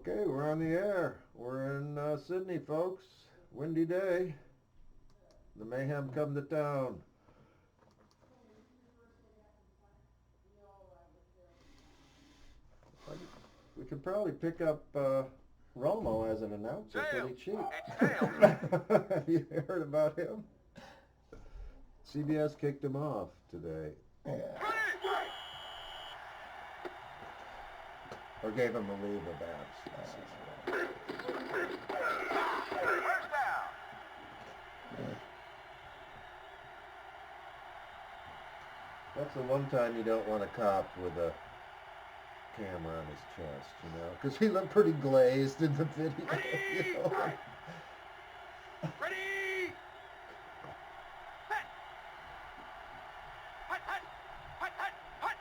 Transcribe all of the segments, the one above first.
Okay, we're on the air. We're in Sidney, folks. Windy day. The Mayhem come to town. We could probably pick up Romo as an announcer pretty cheap. Have you heard about him? CBS kicked him off today. Yeah. Or gave him a leave of absence. That's the one time you don't want a cop with a camera on his chest, you know, because he looked pretty glazed in the video. Ready! You know? Ready! Hut! Hut, hut! Hut, hut, hut!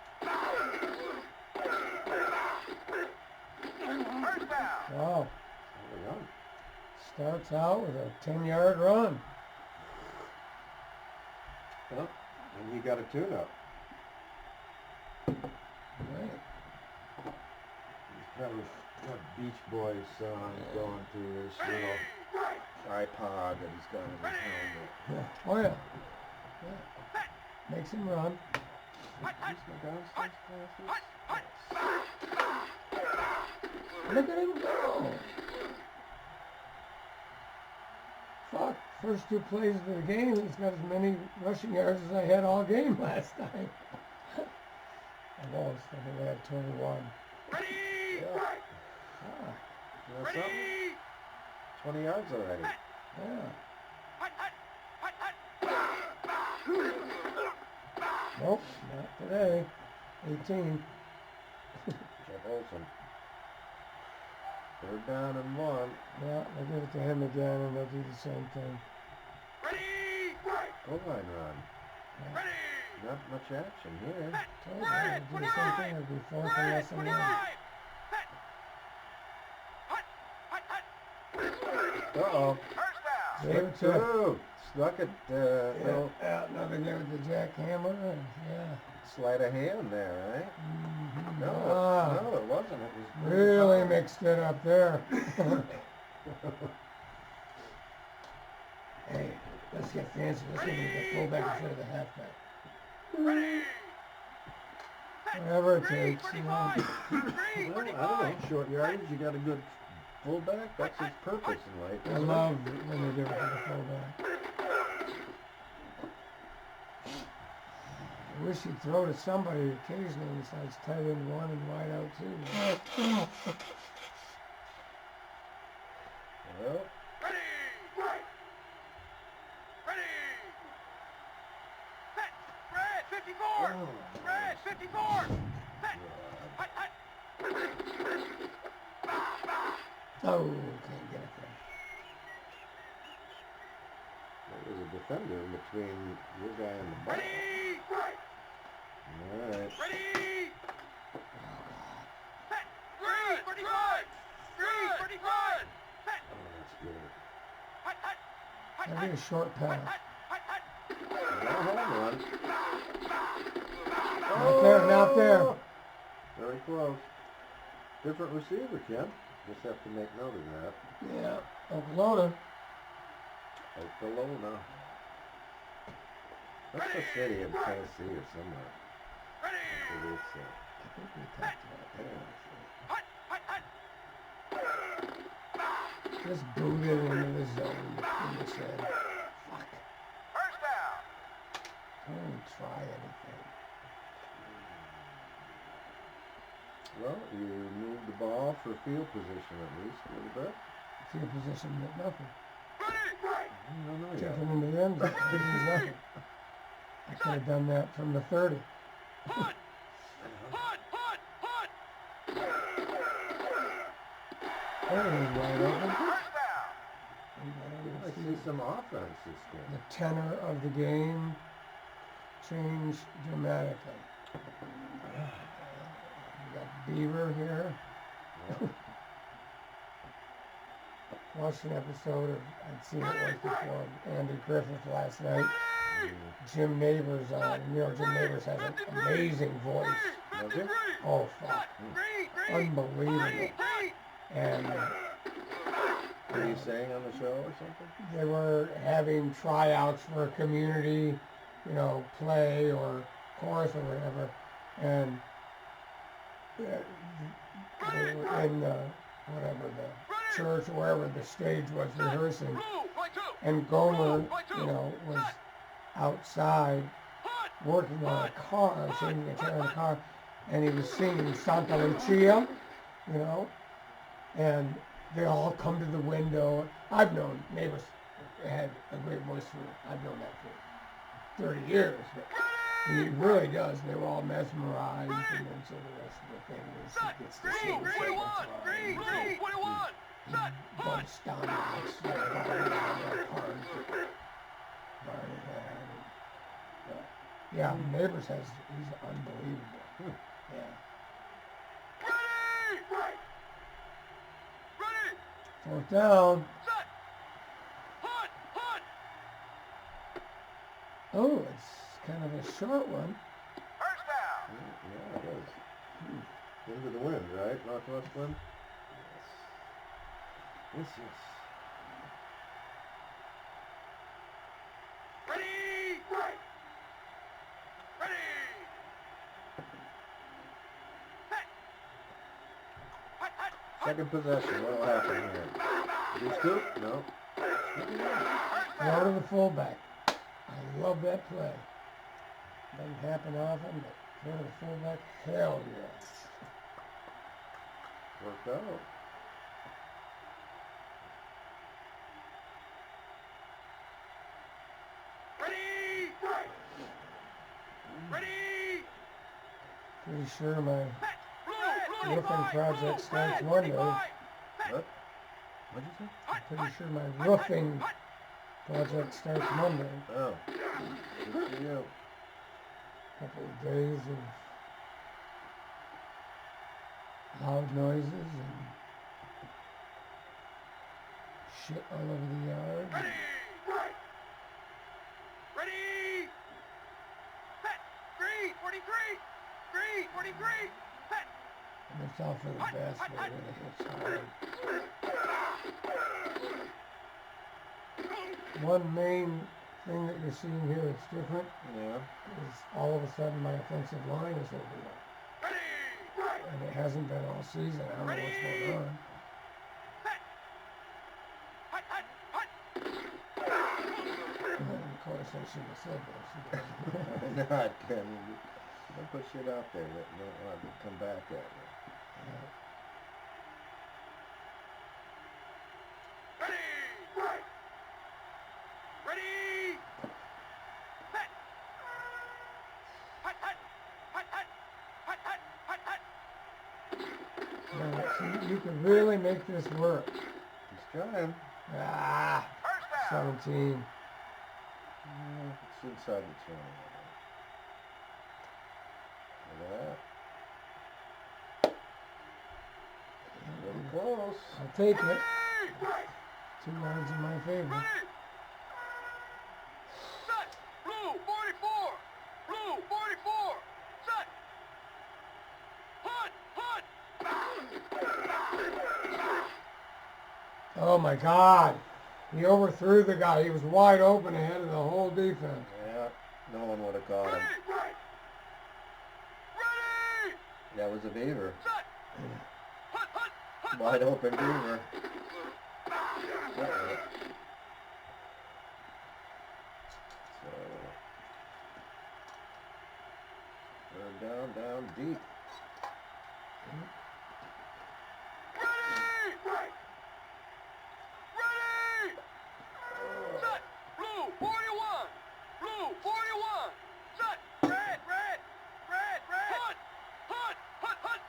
First down! Wow. There we go. Starts out with a 10-yard run. Well, and he got a tune-up. Right. He's probably got Beach Boys songs going through his little iPod that he's got in his helmet. Yeah. Oh, yeah. Yeah. Makes him run. He's my downstairs glasses. Look at him go. Fuck. First two plays of the game, he's got as many rushing yards as I had all game last time. Almost. I think I had 21. Ready! Yeah. Ah, You know something? 20 yards already. yeah. Hut, hut! Hut, hut! Nope, not today. 18. Jeff Olson. 3rd down and 1. Yeah, I'll give it to him again and they'll do the same thing. Ready! Goal line run. Yeah. Ready! Not much action here. Told you, I'll do the same thing. It'll be 4th and less than 1. Hut! Hut, hut, hut! Uh-oh. First down! Gave it to him. Two. Snuck it, little Yeah, another give it to jackhammer. Yeah. sleight of hand there, right? Mm-hmm. No, it wasn't. It was Really mixed it up there. Hey, let's get fancy. Let's get the fullback instead of the halfback. Ready! Whatever it takes. You know. 35! Well, I don't know. Short yardage, you got a good fullback. That's his purpose in life. I isn't it? love when they give it to the fullback. I wish he'd throw to somebody occasionally besides tight end 1 and wide out 2. Well, Ready! Ready! Set! Red 54! Red 54! Set! Hut, hut! Oh, can't get it there. there was a defender in between your guy and the ball. Ready! All right. Ready! Set! 345! 345! Set! Oh, that's good. Hut, hut! Hut, That'd be hut! a short pass. Hut, hut! Now, hold on. Not there, not there. Very close. Different receiver, Ken. Just have to make note of that. Yeah, Oklahoma. Oklahoma. That's the city in Tennessee or somewhere. Ready! I believe so. I think we talked about Hut, hut, hut! that. Just boot it into the zone. In the said, fuck. First down! Don't even try anything. Well, you moved the ball for field position at least a little bit. Field position meant nothing. Ready! I don't know Took yet. him into the end zone. It means nothing. I could have done that from the 30. Hut! Hut, hut, hut! That was wide open. First down! I see some offense this game. The tenor of the game changed dramatically. We got Beaver here. Yeah. Watched an episode of, I'd seen it once before, Andy Griffith last night. Jim Neighbors on. You know, Jim Neighbors has an amazing voice. Does it? Oh, fuck. Unbelievable. and What are you saying on the show or something? they were having tryouts for a community, you know, play or chorus or whatever, and they were in the, whatever, the church or wherever the stage was rehearsing, and Gomer, you know, was outside working on a car, singing guitar in a car, and he was singing Santa Lucia, you know, and they all come to the window. I've known neighbors had a great voice for, I've known that for 30 years, but he really does. They were all mesmerized, and then so the rest of the thing is he gets to sing so much he bumps down the next part that Barney had. Yeah, Neighbors he's unbelievable. Yeah. Fourth down. Oh, it's kind of a short one. First down. Yeah, it is. Into the wind, right? Northwest wind? Yes. Yes, yes. Ready! Ready! Second possession, what'll happen here? You scoop? No. Throw to the fullback. I love that play. Doesn't happen often, but throw to the fullback, hell yes. Worked out. Ready! Ready! Pretty sure my Blue, roofing project starts Monday. What? What'd you say? I'm pretty sure my roofing project starts Monday. Oh. Good for you. Couple of days of loud noises and shit all over the yard. Ready! Ready! Set! Green! 43! Green! 43! Set! And it's all for the best, but when it hits hard. One main thing that you're seeing here that's different Yeah. is all of a sudden my offensive line is opening up. Ready! And it hasn't been all season. I don't know what's going on. Set! Hut, hut, hut! And then, of course, I should have said this. Not, Ken. Don't put shit out there that you don't want to come back at you. Ready! Ready! Set! Hut, hut! Hut, hut! Hut, hut! Hut, hut! Now, see, you could really make this work. He's trying. Ah, First down! 17. Yeah, it's inside the 20. Look at that. Pretty close. I'll take it. 2 yards in my favor. Ready! Set! Blue 44! Blue 44! Set! Hut! Hut! Oh my God. He overthrew the guy. He was wide open ahead of the whole defense. Yeah, no one would have caught him. Ready! Ready! That was a beaver. Set! Hut! Hut! Hut! Wide open beaver. So, third down deep. Ready! Ready! Set! Blue 41! Blue 41! Set! Red! Red! Red! Red! Hut! Hut! Hut! Hut!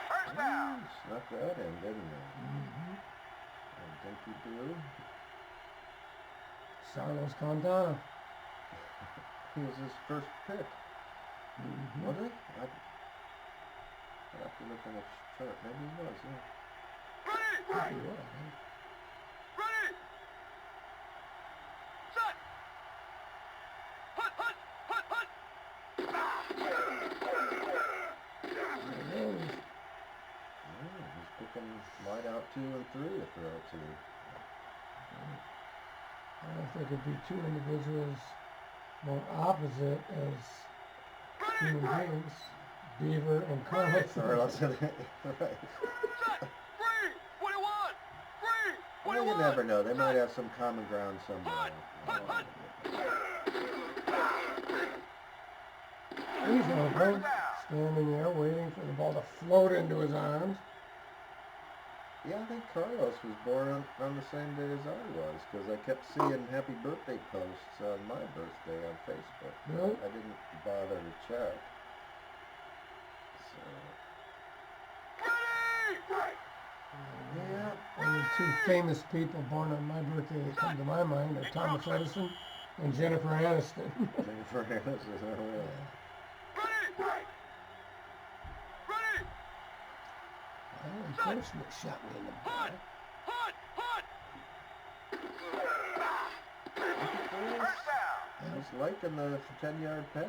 First down! Snuck that in, didn't he? Mm-hmm. I think he do. Carlos Quintana. He was his first pick. Mm-hmm. Was it? I'd have to look on the chart. Maybe he was, yeah. Ready! He was, huh? Ready! Set! Hut! Hut! Hut! Hut! There it 2 and 3 to throw to. I don't know if there could be two individuals more opposite as human beings. Beaver and Carlos. Carlos, right. Set. 3. What do you want? 3. What do Well, you you want? never know. They might have some common ground somewhere. Hut, hut. He's open, standing there waiting for the ball to float into his arms. Yeah, I think Carlos was born on the same day as I was, because I kept seeing happy birthday posts on my birthday on Facebook. Really? I didn't bother to check. So, yeah. Only two famous people born on my birthday that come to my mind are Thomas Edison and Jennifer Aniston. Jennifer Aniston, oh, really? Well, unfortunately, shot me in the back. I was liking the 10-yard pass.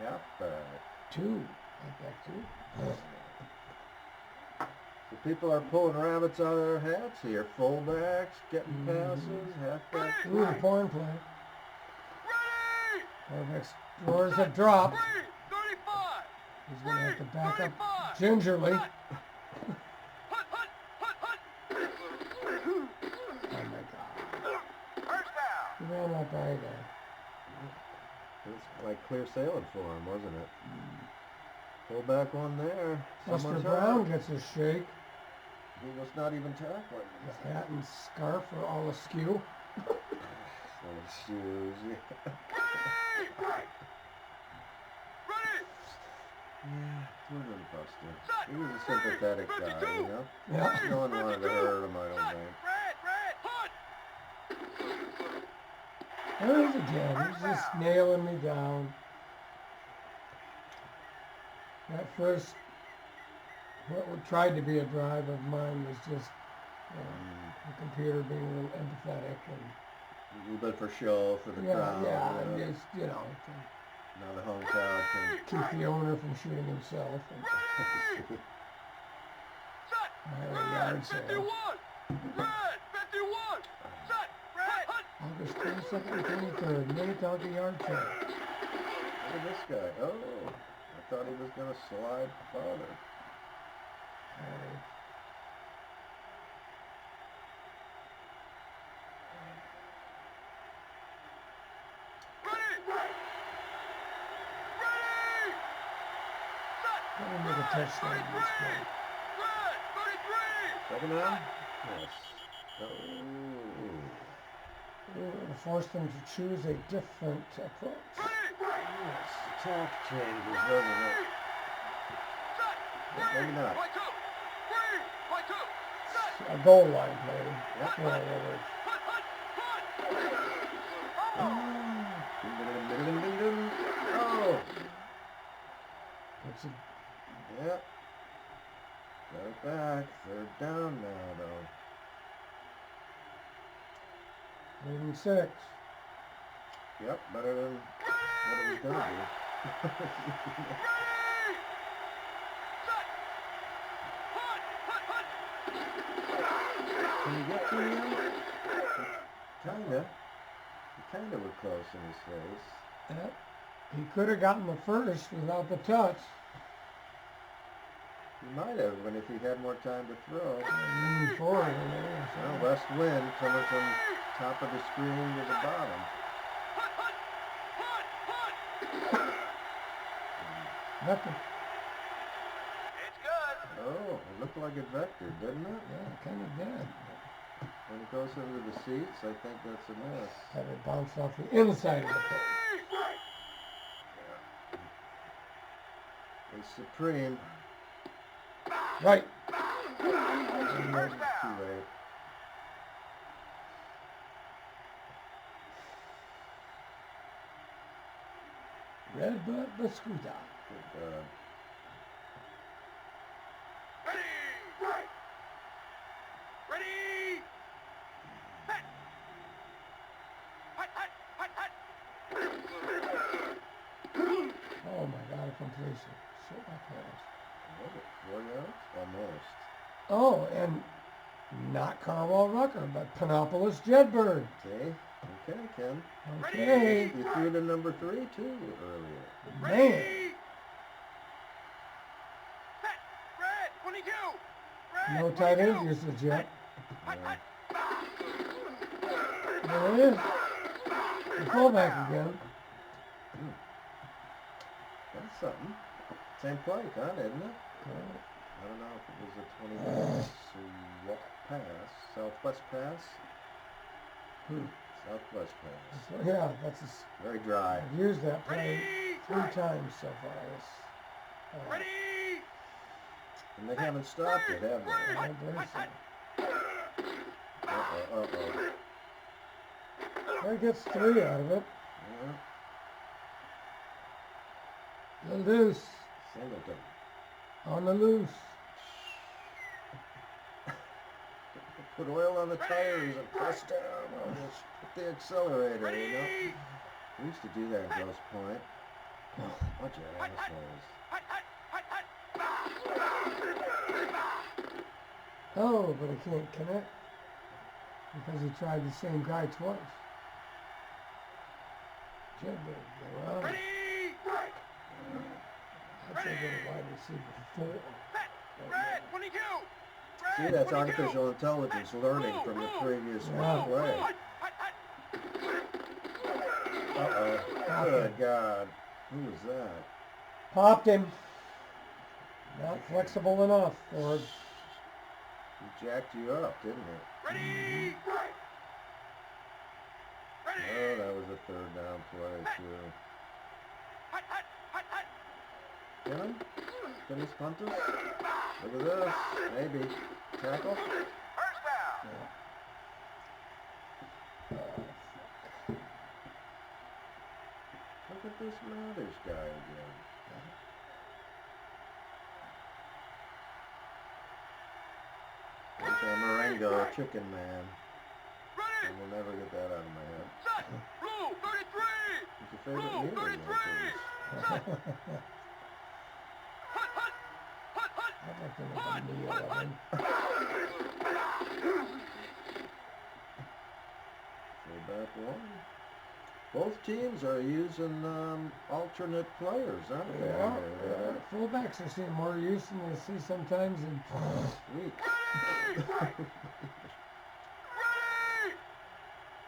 Halfback. Two. Halfback two. So people are pulling rabbits out of their hats here. Fullbacks getting passes, halfback. Ooh, the porn play. Quarterback's drawers have dropped. He's going to have to back up gingerly. Oh my God. He ran right by there. It was like clear sailing for him, wasn't it? Fullback one there. Buster Someone's Brown hurt. gets a shake. He was not even tackling. The hat and scarf are all askew. Those shoes, yeah. Yeah, poor little Buster. He was a sympathetic guy, you know? Yeah. No one wanted to hurt him, I don't think. There he is again. He's just nailing me down. That first, what tried to be a drive of mine was just the computer being a little empathetic and A little bit for show, for the crowd. and you know. just, to Now the home crowd can... keep the owner from shooting himself. And I had a yard sale. August 22nd and 23rd, MniTanka yard sale. Look at this guy. Oh, I thought he was going to slide farther. Let me make a touchdown in this play. Second down? Yes. Oh. It forced them to choose a different approach. Yes. Attack changes, doesn't it? But maybe not. A goal line play. Yep. In other words. Oh. It's a Yep. Got it back. Third down now, though. 3rd and 6. Yep, better than what it was going to be. Can you get to him? Kinda. You kinda were close in his face. Yep. He could have gotten the first without the touch. He might have, but if he had more time to throw. Leaning forward in there. Well, west wind coming from top of the screen to the bottom. Nothing. Oh, it looked like it vectored, didn't it? Yeah, it kind of did. When it goes into the seats, I think that's a miss. Had it bounce off the inside of the post. It's supreme. Right. Too late. Red Bud Biscuita. Good God. Oh my God, a completion. Shit, my pants. Was it 4 yards? Almost. Oh, and not Carwell Rucker, but Panopolis Jedburgh. See? Okay, Ken. Okay. You threw to number 3 too earlier. Man. Set. Red. 22. Red. No tight 22. end usage yet. Yeah. There it is. The fullback again. That's something. Same play, kind of, isn't it? I don't know if it was a 20-yard swap pass. Southwest pass? Southwest pass. So, yeah, that's Very dry. I've used that play 3 times so far. Ready. And they haven't stopped it, have they? I believe so. Uh-oh. Well, he gets 3 out of it. Yeah. The loose. Singleton. On the loose. Put oil on the tires and press down on the accelerator, you know? We used to do that in Grosse Pointe. Bunch of assholes. Oh, but he can't connect because he tried the same guy twice. Jedburgh, they're on. That's a good wide receiver 4. Red. 22. See, that's artificial intelligence learning from the previous play. Uh-oh. Good God. Who was that? Popped him. Not flexible enough for He jacked you up, didn't he? Ready. Oh, that was a 3rd down play, too. Get him? Can he punt us? Look at this. Maybe. Tackle? First down. Look at this Mathers guy again. There's that Marengo chicken man. I Ready. will never get that out of my head. Set. Blue. 33. What's your favorite Blue. meal? 33. Set. Hut. Hut. Hut. Hut. I'd like to make a meal of him. Fullback 1. Both teams are using alternate players, aren't they? Yeah, fullbacks are seeing more use than they see sometimes in Sweet. Ready.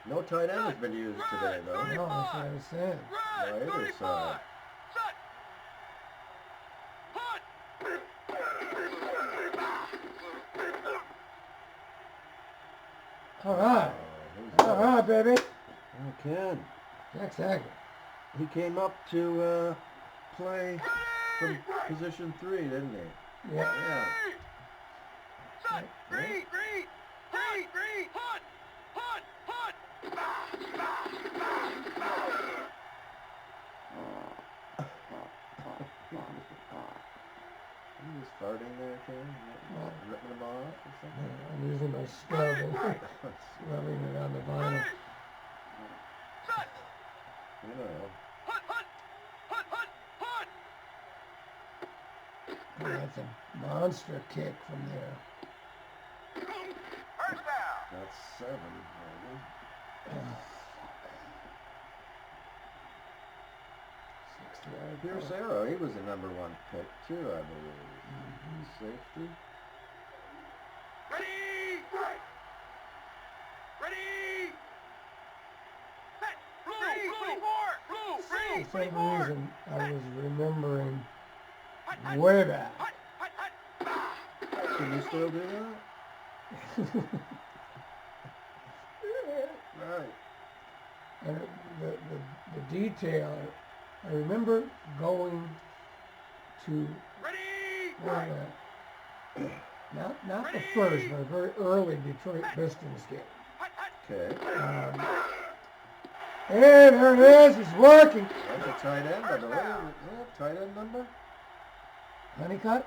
No tight end has been used today, though. No, that's what I was saying. By Red. either 35. side. Set. Hut. All right. Who's All that? right, baby. Oh, Ken. Jack Saget. He came up to play from position 3, didn't he? Yeah. Yeah. Set. Green. Green. Green. Green. Hut. Hut. Hut. He was farting there, Ken. Ripping him off or something. I'm using my scrub and rubbing it on the vinyl. Set. You know. Hut. Hut. Hut. Hut. Hut. Oh, that's a monster kick from there. First down. That's 7, maybe. Here's Arrow. He was a number 1 pick, too, I believe. Safety. Ready. Ready. Set. Blue. Blue. Blue. For Green. some 24. reason, I was remembering Hut. Hut. way back. Hut. Hut. Hut. Can you still do that? Right. And the detail, I remember going to Ready. not the first, but a very early Detroit Pistons game. Hut. Hut. Okay. Hey, there it is. It's working. That's a tight end, I believe. Is that a tight end number? Honeycutt?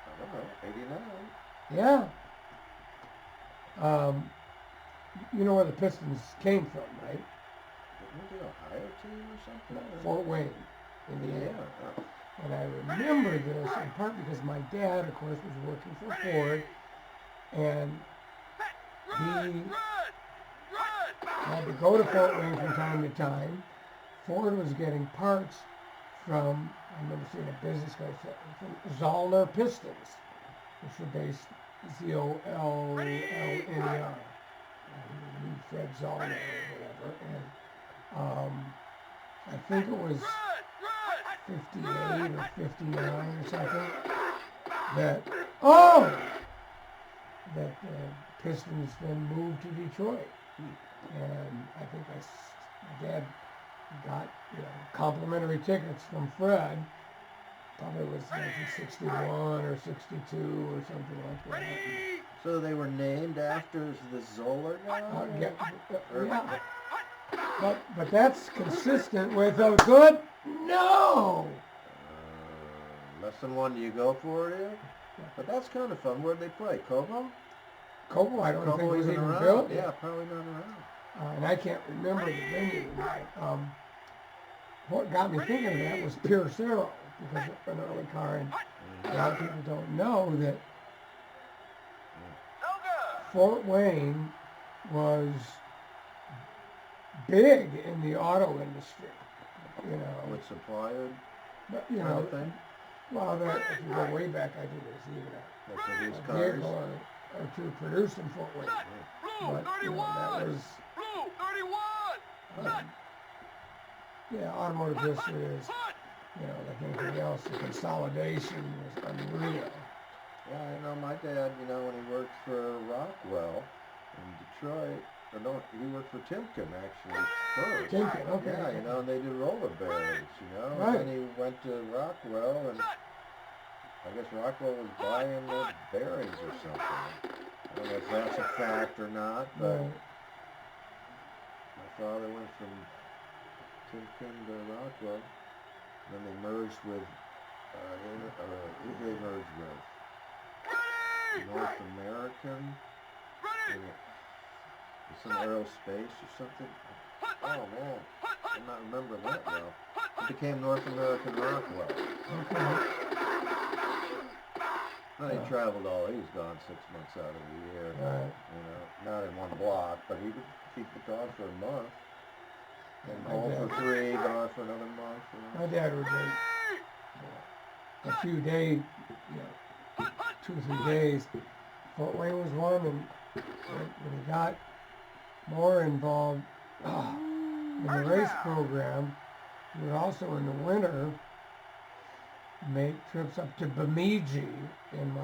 I don't know. 89. Yeah. You know where the Pistons came from, right? Didn't we do Ohio team or something? Fort Wayne, Indiana. Yeah. And I remember this in part because my dad, of course, was working for Ford, and he had to go to Fort Wayne from time to time. Ford was getting parts from, I remember seeing a business card from Zollner Pistons, which were based Zollner. Fred Zollner or whatever. And I think it was 58 or 59 or something that the Pistons then moved to Detroit. And I think my dad got complimentary tickets from Fred. Probably was 1961 or 62 or something like that. So they were named after the Zoller guy? Yeah. But that's consistent with a good no. Lesson 1, do you go for it? But that's kind of fun. Where'd they play? Como? Como, I don't think was isn't even around. built. Yeah, probably not around. And I can't remember the venue. What got me thinking of that was Pierce Arrow, because an early car, and a lot of people don't know that Fort Wayne was big in the auto industry. With supplier But kind of thing? well, if you go way back, I think there's even They produce a cars? vehicle or two produced in Fort Wayne. But that was automotive history is like anything else. The consolidation was unreal. Yeah, my dad, when he worked for Rockwell in Detroit, he worked for Timken actually first. Timken, okay. Yeah, and they did roller bearings, Right. And then he went to Rockwell, and I guess Rockwell was buying the bearings or something. I don't know if that's a fact or not, but my father went from Timken to Rockwell, and then they merged with, who they merged with? North American? Some aerospace or something? Oh man, I'm not remembering that now. It became North American Rockwell. Okay. Well, he traveled he's gone 6 months out of the year. Right. Not in one block, but he would keep it gone for a month. And My home dad- for 3, gone for another month. My dad would make a few days, 2 or 3 days. Fort Wayne was one, and when he got more involved in the race program, he would also in the winter make trips up to Bemidji in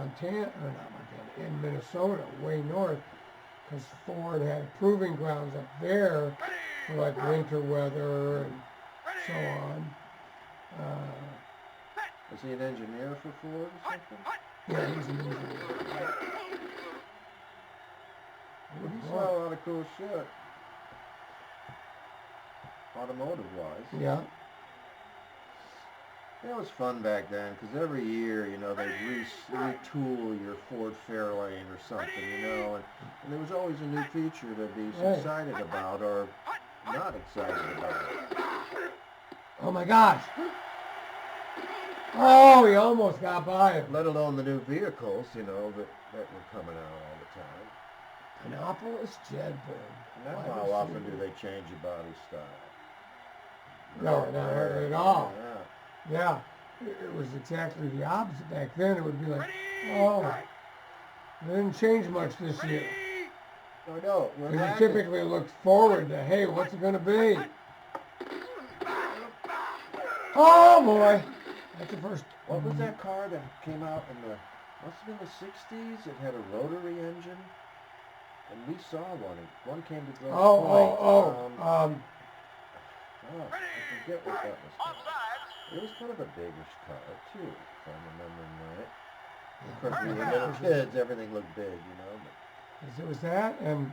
in Minnesota, way north, because Ford had proving grounds up there for like winter weather and so on. Was he an engineer for Ford or something? Yeah, he's an engineer. He saw a lot of cool shit. Automotive-wise. Yeah. It was fun back then, because every year, they'd retool your Ford Fairlane or something, and there was always a new feature to be excited about or not excited about. Oh my gosh. Oh, he almost got by him. Let alone the new vehicles, that were coming out all the time. Panopolis Jedburgh. Now how often do they change your body style? No, not hardly at all. Yeah. Yeah, it was exactly the opposite back then. It would be like, oh, they didn't change much this year. I know. Because you typically look forward to, hey, what's it going to be? Oh, boy. That's the first. What was that car that came out in the, must have been the 60s? It had a rotary engine. And we saw one. One came to Grosse Pointe. I forget what that was called. It was kind of a biggish car, too, if I'm remembering right. Of course, we were little kids, everything looked big, But It was that and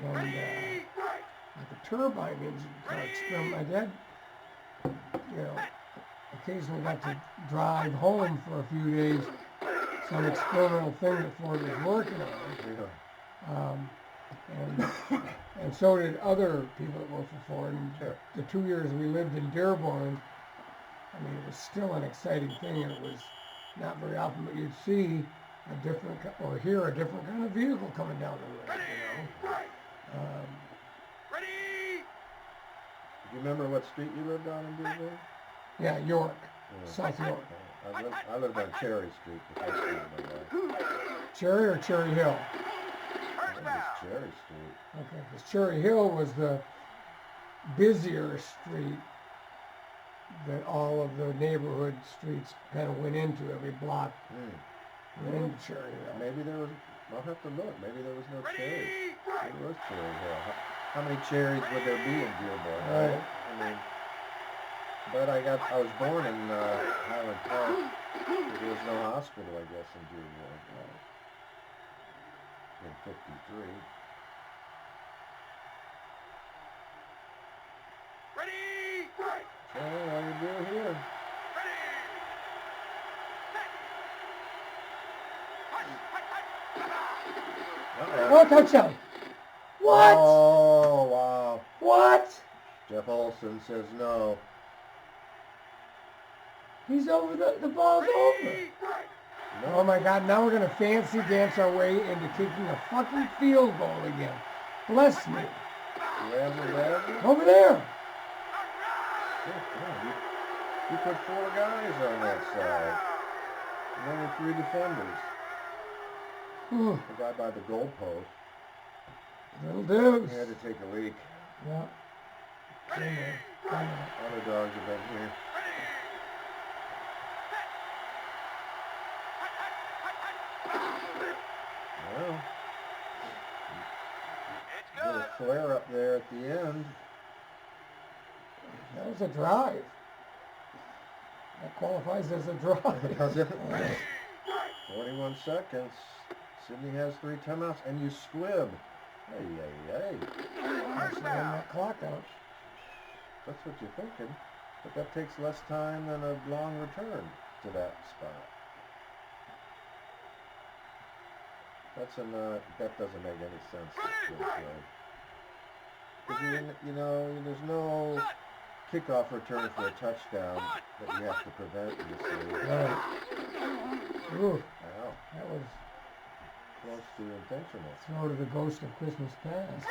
like a turbine engine car experiment. My dad, occasionally got to drive home for a few days, some experimental thing that Ford was working on. And so did other people that worked for Ford. And the 2 years we lived in Dearborn, I mean, it was still an exciting thing, and it was not very often, but you'd see a different, or hear a different kind of vehicle coming down the road, you know. Ready! Do you remember what street you lived on in Beaver? Yeah, York, Yeah. South York. I lived on Cherry Street the first time in my life. Cherry or Cherry Hill? I think it was Cherry Street. Okay, because Cherry Hill was the busier street that all of the neighborhood streets kind of went into. Every block went into Cherry Hill. Maybe there was, I'll have to look, maybe there was no cherries. Maybe it was Cherry Hill. How many cherries would there be in Dearborn? Right. I mean, but I was born in Highland Park. There was no hospital, I guess, in Dearborn. In 53. Ready! So, how you do here? Ready! Oh, touchdown! What? Oh, wow. What? Jeff Olson says no. He's over the ball's over. Oh my God, now we're going to fancy dance our way into kicking a fucking field goal again. Bless me. Over there. You put 4 guys on that side. And only 3 defenders. Whew. The guy by the goalpost. Little dudes. He had to take a leak. Yeah. Underdogs have been here. Well, little flare up there at the end. That was a drive. That qualifies as a drive. Does it? 41 seconds. Sidney has 3 timeouts, and you squib. Hey. That's that clock out. That's what you're thinking. But that takes less time than a long return to that spot. That doesn't make any sense. Because there's no kickoff return for a touchdown that you have to prevent. You see. Right. Ooh, Wow. that was Close to intentional. throw to the ghost of Christmas past.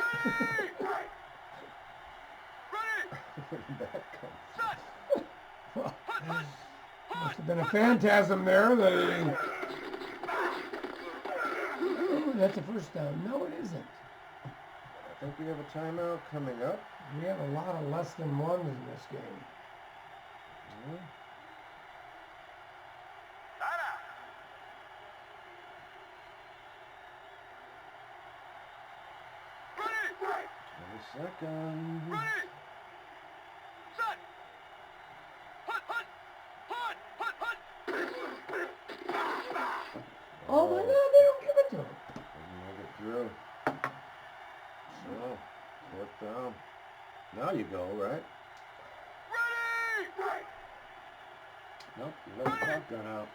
Where did that come Well, must have been a phantasm there that he... Oh, that's a first down. No, it isn't. I think we have a timeout coming up. We have a lot of less than ones in this game. Yeah. 20 seconds. Ready! Set! Hunt! Oh my God, they don't give it to him. Doesn't make it through. So, 4th down. Now you go, right? Ready! Nope, you let the clock run out.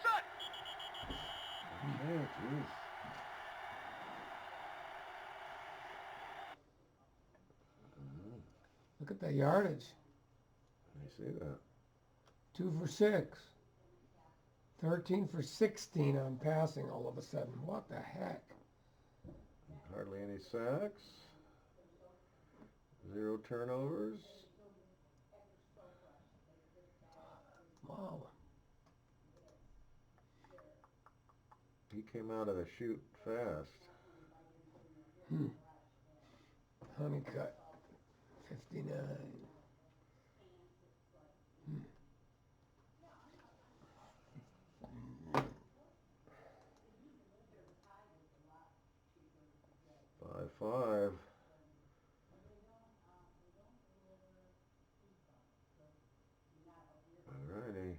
Set! Okay, jeez. Look at the yardage. I see that. 2 for 6. 13 for 16 on passing all of a sudden. What the heck? Hardly any sacks. 0 turnovers. Wow. He came out of the chute fast. Honeycutt. 59. 5-5. Alrighty.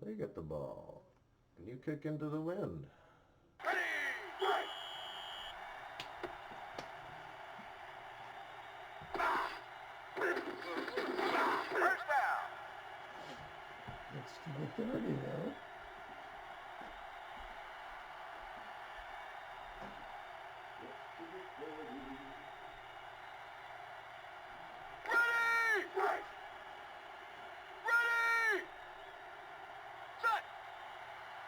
They get the ball. And you kick into the wind. First down! It's to the 30 now. Ready! Set!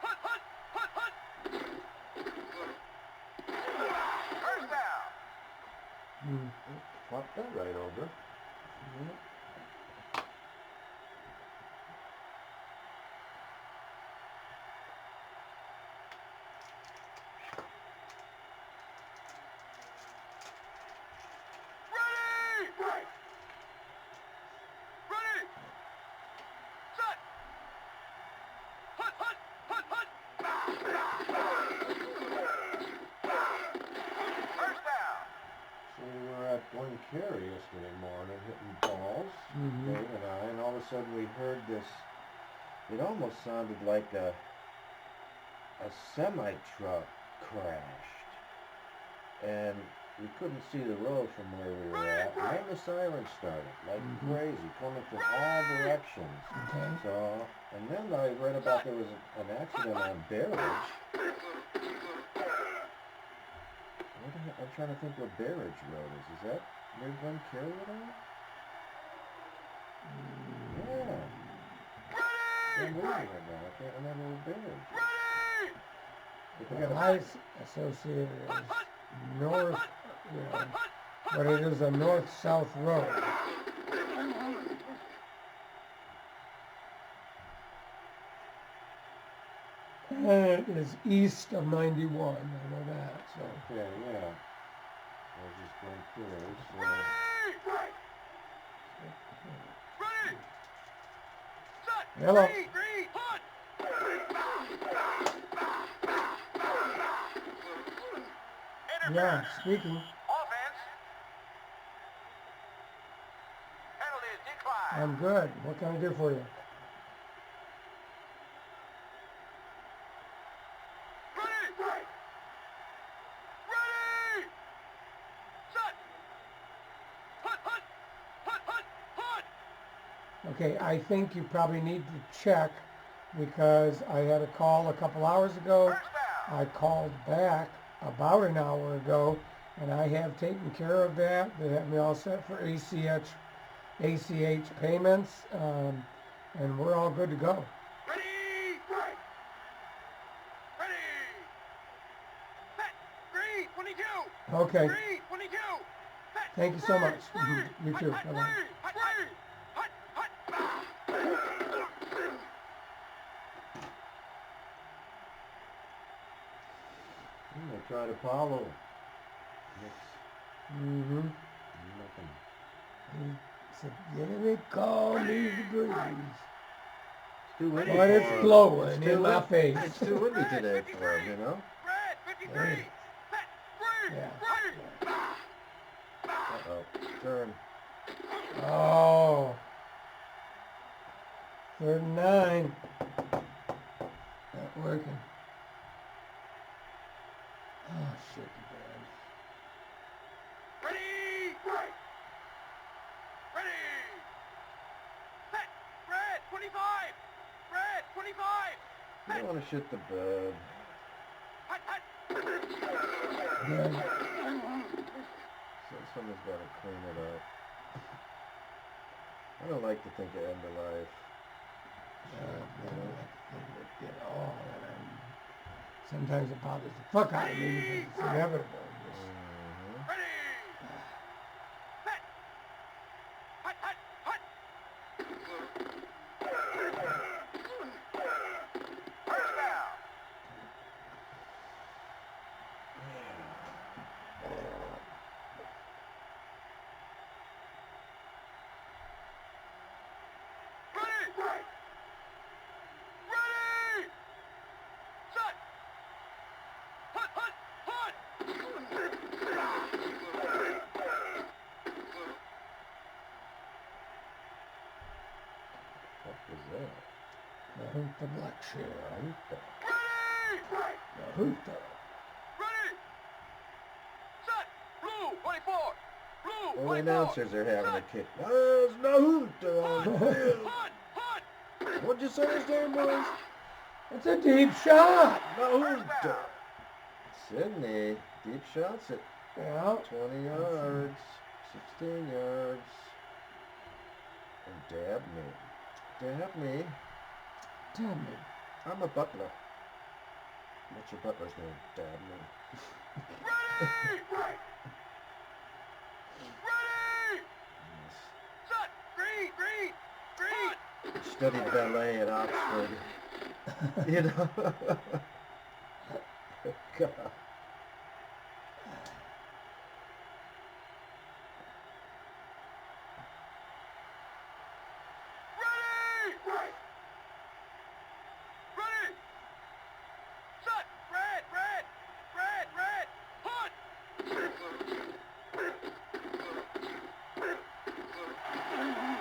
Hut, hut, hut, hut! First down. Flop that right over. Yeah. Ready! Ready! Set! Hut, hut, hut, hut! First down. So we were at Glen Carey yesterday morning hitting balls, Mhm. Dave and I, and all of a sudden we heard this, it almost sounded like a semi-truck crashed. And we couldn't see the road from where we were at. And then the sirens started like crazy, coming from all directions. Okay. So, and then I read about there was an accident on Barrage. I'm trying to think what Barrage Road is. Is that near Glen Carey at all? Yeah. I'm reading right now. I can't remember what Barrage is. If we got Well, a- I associate it as north, you know, but it is a north-south road. And it is east of 91, I know that, so. Okay, yeah. I was just going through, so... Ready! Set! Hello. Green! Hut! Yeah, speaking. Offense. Penalty is declined. I'm good. What can I do for you? Ready! Ready! Set! Hut, hut! Hut, hut, hut! Okay, I think you probably need to check because I had a call a couple hours ago. First down. I called back about an hour ago, and I have taken care of that. They have me all set for ACH payments, and we're all good to go. Ready! Ready! Set! Green! 22! Okay, Green! 22! Set! thank you so much. Green! You too. Hut, hut, Bye-bye. green! Hut, green! Hut, hut! I try to follow. Mm-hmm. Nothing. He said, "Give it, call me the breeze." It's too windy But it's for him. blowing It's in too my win- face. It's too windy today for him, you know? Red! 53! Hey. Set! Green! Yeah. Green! Uh-oh. Turn. Oh. 3rd and 9. Not working. Oh, shit, man. Ready! Ready! Set! Red! 25! Red! 25! You don't want to shit the bed. Hut, hut! Good. So someone's got to clean it up. I don't like to think of end of life. Sometimes it bothers the fuck out of me because it's inevitable. Ready! Set! Hut, hut, hut! First down! Ready! Ready! Set! Hut, hut, hut! What was that? The hoot the black share. Ready! The hoot the. Ready! Set! Blue, 24! Blue, Well, the 24! announcers are having a kick. There's no hoot on the field. Hut, hut! What'd you say his name was? It's a deep shot. No hoot. Sidney. Deep shots it. Yeah. 20 yards. 16 yards. And dab me. Dab me. Damn it. I'm a butler. What's your butler's name? Dab me. Ready! Ready! Set! Green! Green! Green! Studied ballet at Oxford. You know? God. Ready! Ready! Set! Red! Red! Red! Red! Hunt!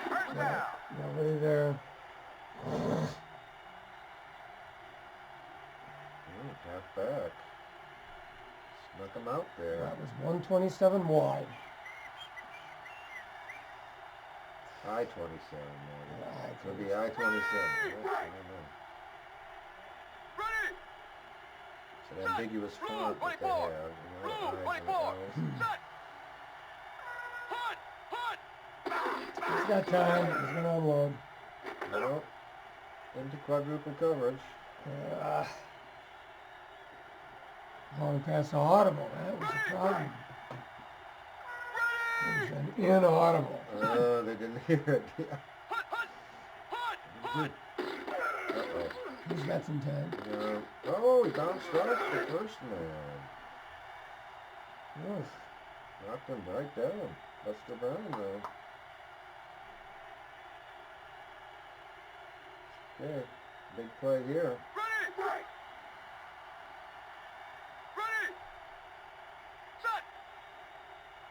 First down! Nobody there. Half back. Snuck him out there. That was 127 wide. I-27 maybe. Could be I-27. I don't know. Ready! It's an ambiguous font that they have. You know, Blue! I's and 24! L's. Set! Hunt! Hunt! He's got time. He's going to unload. Well, into quadruple coverage. Long past the audible. That was the problem. It was an inaudible. They didn't hear it. Hunt! Hunt! Hunt! Hunt! Uh-oh. He's got some time. Yeah. Oh, he bounced off the first man. Oof. Knocked him right down. Buster Brown, though. Okay, big play here. Ready! Ready! Set!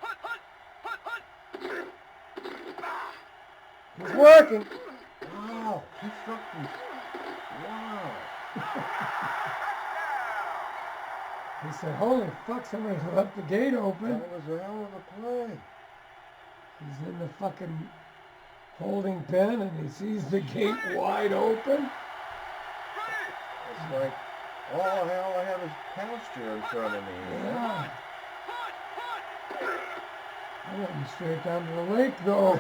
Hunt! Hunt! Hunt! Hunt! He's working. Wow, he fucking... Wow. He said, holy fuck, somebody left the gate open. That was a hell of a play. He's in the fucking holding pen and he sees the gate wide open. It's like, oh hell, I have his pasture in front of me. Yeah. I went straight down to the lake though.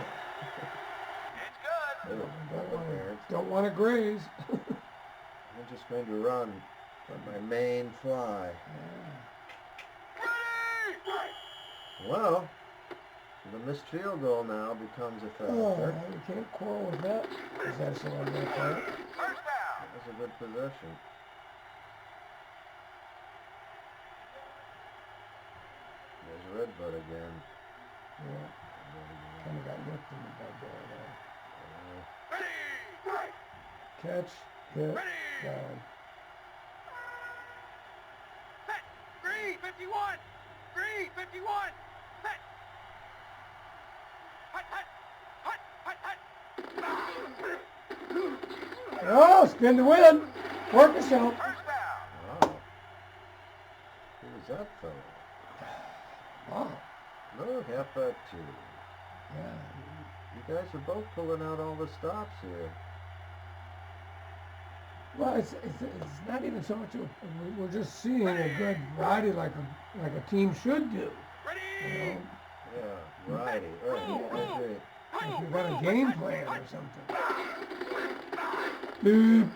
It's good! Don't want to graze. I'm just going to run for my main fly. Well, the missed field goal now becomes a Oh, factor. you can't quarrel with that. Is that so I'm going to play it? First down! That was a good possession. There's Redbud again. Yeah, kind of got nipped in the bud there. Ready! Catch, hit, Ready! down. Set! Green! 51! Green! 51! Set! Hut! Hut! Hut! Hut! Hut! Oh, spin to win. Work yourself. First down! Wow. Who was that fellow? Wow. No, halfback two. Yeah. You guys are both pulling out all the stops here. Well, it's not even so much. We're just seeing a good variety like a team should do. Ready! You know, Yeah, variety. Right, I agree. if you've got a game plan or something. Boop.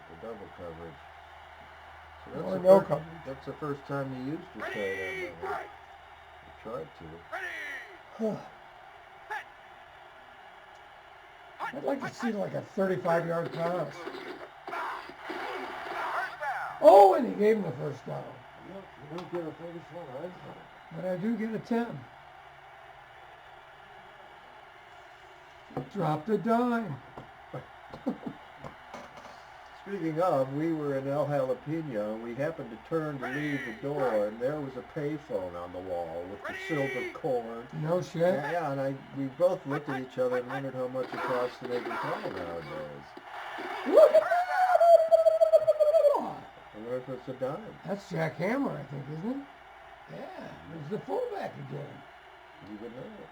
The double coverage. So Or the no first, coverage. That's the first time you used your tight on that one. You tried to. Ready! I'd like to see like a 35-yard pass. First down! Oh, and he gave him the first down. Yep, you don't get a 35. But I do get a 10. Dropped a dime. Speaking of, we were in El Jalapeno, and we happened to turn to leave the door, and there was a payphone on the wall with the silver cord. No shit. Yeah, and we both looked at each other and wondered how much it costs to make a call nowadays. Look at that! I wonder if it's a dime. That's Jack Hammer, I think, isn't it? Yeah, there's the fullback again. You would know it.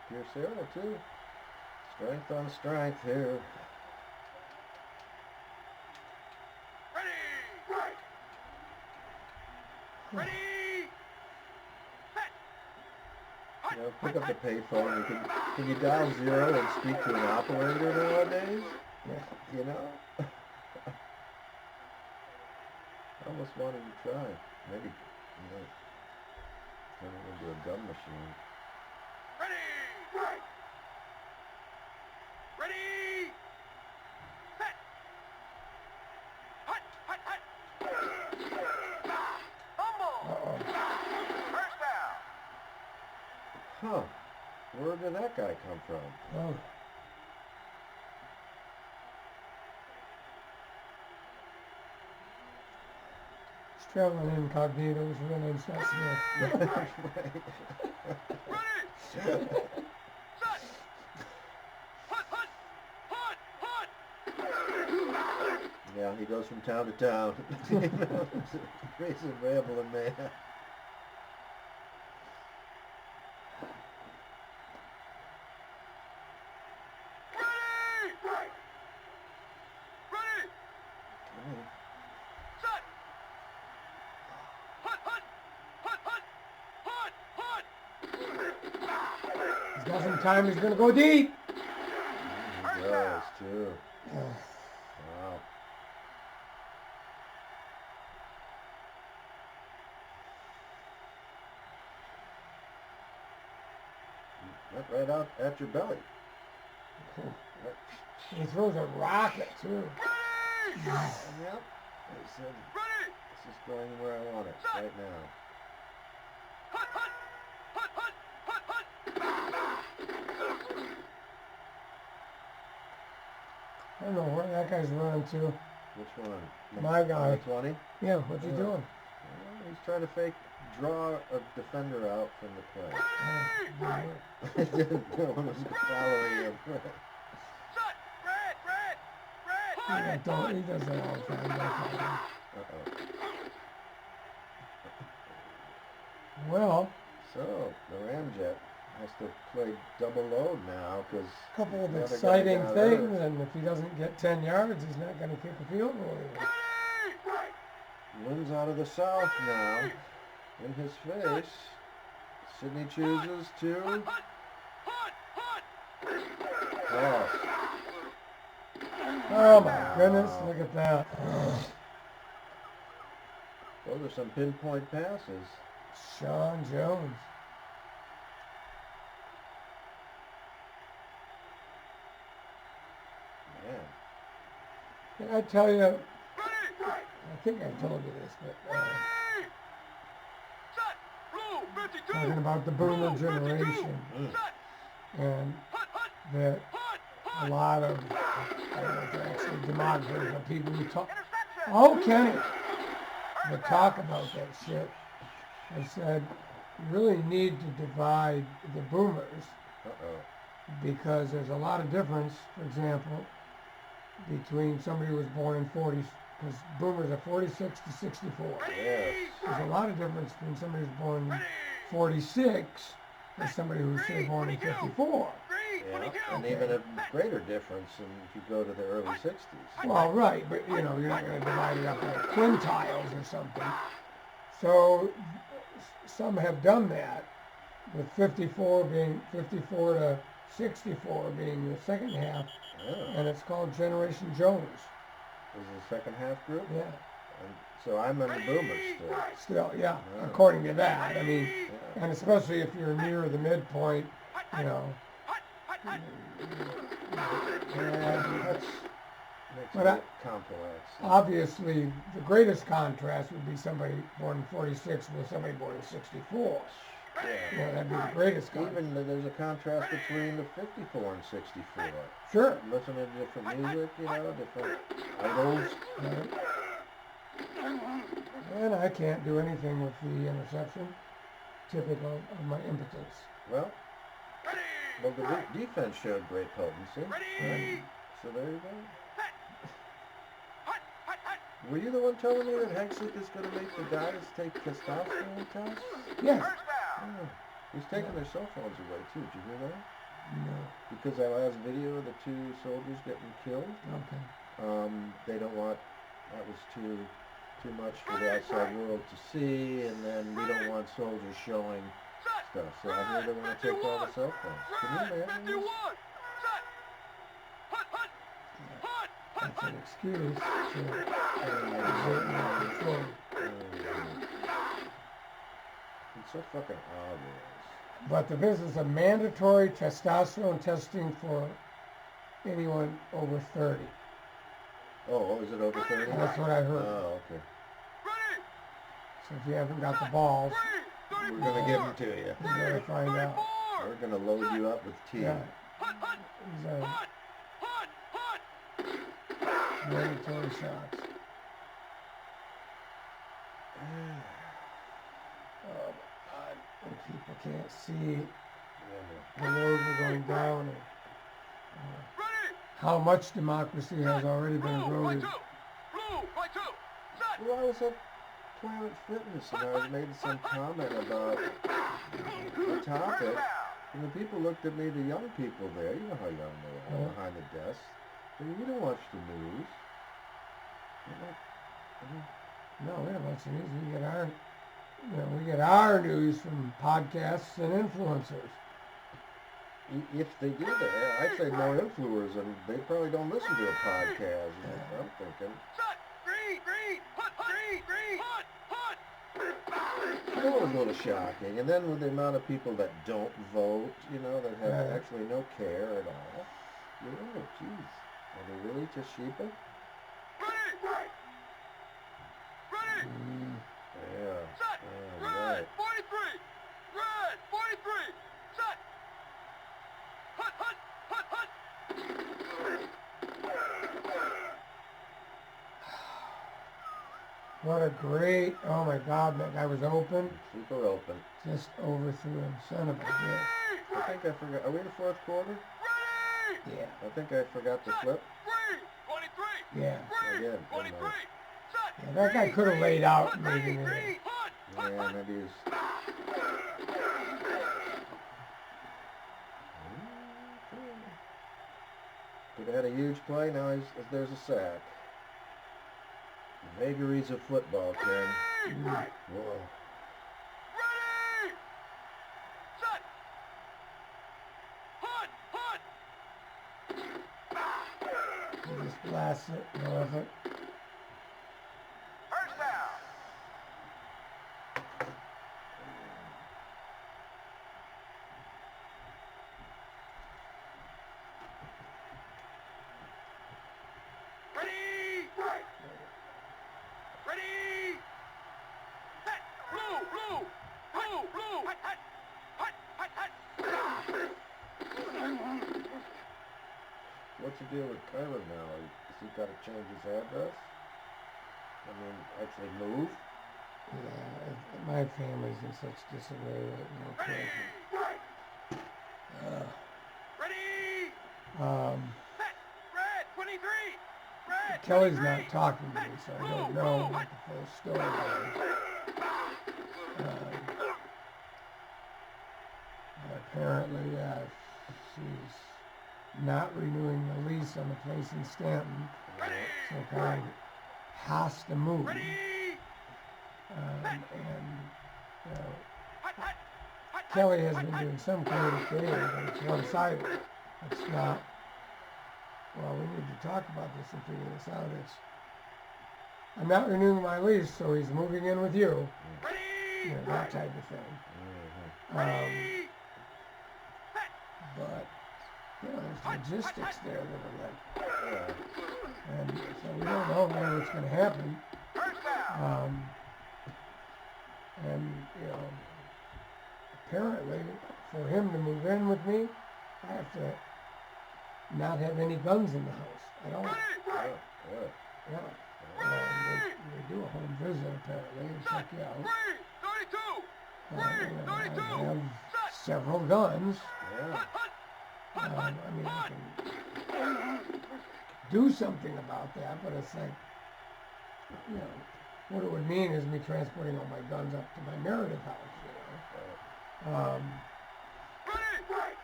Pierce Arrow, too. Strength on strength here. Ready! Ready? Set. You know, pick up the payphone. Can you dial 0 and speak to an operator nowadays? Yeah. You know? I almost wanted to try. Maybe, you know, turn it into a gun machine. Ready? Ready? Set. Hut, hut, hut. Fumble. Uh-oh. First down. Huh. Where did that guy come from? Oh. He's traveling incognito. His real name's not Smith. Ready? Set. Hut, hut, hut, hut. Yeah, he goes from town to town. Raising rambling man. Ready? Ready? Set. Hut, hut, hut, hut, hut, hut. He's got some time. He's going to go deep. He does, too. Wow. Went right out at your belly. He throws a rocket, too. Ready? Yep. I said, Ready? this is going where I want it right now. Hut, hut, hut, hut, hut, hut. I don't know where that guy's running to. Which one? My guy. 20? Yeah, what's he doing? Well, he's trying to draw a defender out from the play. No one was following him. Set. Red, red, red. He does that all the time. Uh-oh. Well, So, the Ramjet has to play double load now because a couple of the other guy exciting got things, hurt. and if he doesn't get 10 yards, he's not going to kick a field goal anymore. Wind's out of the south now. In his face. Sidney chooses to Hut, hut, hut. pass. Oh my goodness, look at that. Those are some pinpoint passes. Sean Jones. Man. Can I tell you, Ready? I think I told you this, but Ready? Set. Blue 52. talking about the boomer generation, Mm. and Hut, hut, that hut, a hut. lot of, I don't know if they're actually demographers, but people who talk, Interception. oh Kenny, that talk about that shit, I said, you really need to divide the boomers Uh-oh. because there's a lot of difference, for example, between somebody who was born in 40s, because boomers are 46 to 64. Yes. There's a lot of difference between somebody who's born in 46 and somebody who's say born in 54. Yeah. And even a greater difference if you go to the early 60s. Well, right, but you know, you're not going to divide it up like quintiles or something. So some have done that, with 54 to 64 being the second half, Yeah. and it's called Generation Jones. This is the second half group? Yeah, And so I'm in the boomers still. still, yeah, Yeah. according to that. I mean, Yeah. and especially if you're near the midpoint, you know. Yeah, that's makes But it a bit complex. Obviously, the greatest contrast would be somebody born in 46 with somebody born in 64. You Yeah. know, that'd be the greatest contrast. Even there's a contrast between the 54 and 64. Sure. Listening to different music, you know, different idols. Right. And I can't do anything with the interception, typical of my impotence. Well, the defense showed great potency. Ready? So there you go. Were you the one telling me that Hexlick is going to make the guys take testosterone tests? Yes. First down. Yeah. He's taking their cell phones away too. Did you hear that? No. Because that last video of the two soldiers getting killed, Okay. they don't want, that was too too much for the outside world to see, and then we don't want soldiers showing stuff. So I hear they want to take all the cell phones. Can you imagine this? That's an excuse to exert more control. It's so fucking obvious. But the business of mandatory testosterone testing for anyone over 30. Oh, is it over 30? That's what I heard. Oh, okay. So if you haven't got the balls, We're going to give them to you. you're going to find out. We're going to load you up with tea. Yeah. These are mandatory shots. Oh, God. And people can't see the road we're going down and how much democracy has already been eroded. Well, I was at Planet Fitness and I was making some comment about the topic, and the people looked at me, the young people there, you know how young they are, behind the desk, and you don't watch the news. No, we don't watch the news. We get our news from podcasts and influencers. If they do that, I'd say more influencers, and they probably don't listen to a podcast, is what I'm thinking. That was a little shocking. And then with the amount of people that don't vote, that have actually no care at all, geez, are they really just sheeple? Yeah. Oh, right. 43! Red! 43! Set! Hut! Hut! Hut! Hut! What a great, oh my God, that guy was open. Super open. Just overthrew him, son of a bitch. I think I forgot, are we in the fourth quarter? Yeah. I think I forgot to flip. 23! Yeah. Again, 23! Yeah, that guy could have laid out and made it in. Yeah, maybe he's... Could have had a huge play, now there's a sack. Vagaries of football, Ken. Whoa. Ready! Set! Hut! Hut! He just blasts it, no effort. First down! Ready! Ready! Set! Blue! Blue! Blue! Blue! Hut! Hut! Hut! Hut! Hut! What's the deal with Kyler now? Has he got to change his address? I mean, actually move? Yeah, my family's in such disarray right now. Ready! Set! Red! 23! Red! Kelly's 23. not talking to me, so I don't know what the full story is. Apparently, she's not renewing the lease on the place in Stanton, so Kelly has to move. Ready! And Kelly has been doing some communicating, but it's one-sided. It's not, well, we need to talk about this and figure this out. It's, I'm not renewing my lease, so he's moving in with you. Ready! That type of thing. Ready! But, there's logistics there that are like, and so we don't know when it's going to happen. First down! And, apparently, for him to move in with me, I have to not have any guns in the house at all. Yeah. They do a home visit, apparently, and check you out. 32! I have several guns. Yeah. I mean, I can do something about that, but it's like, what it would mean is me transporting all my guns up to my Meredith house,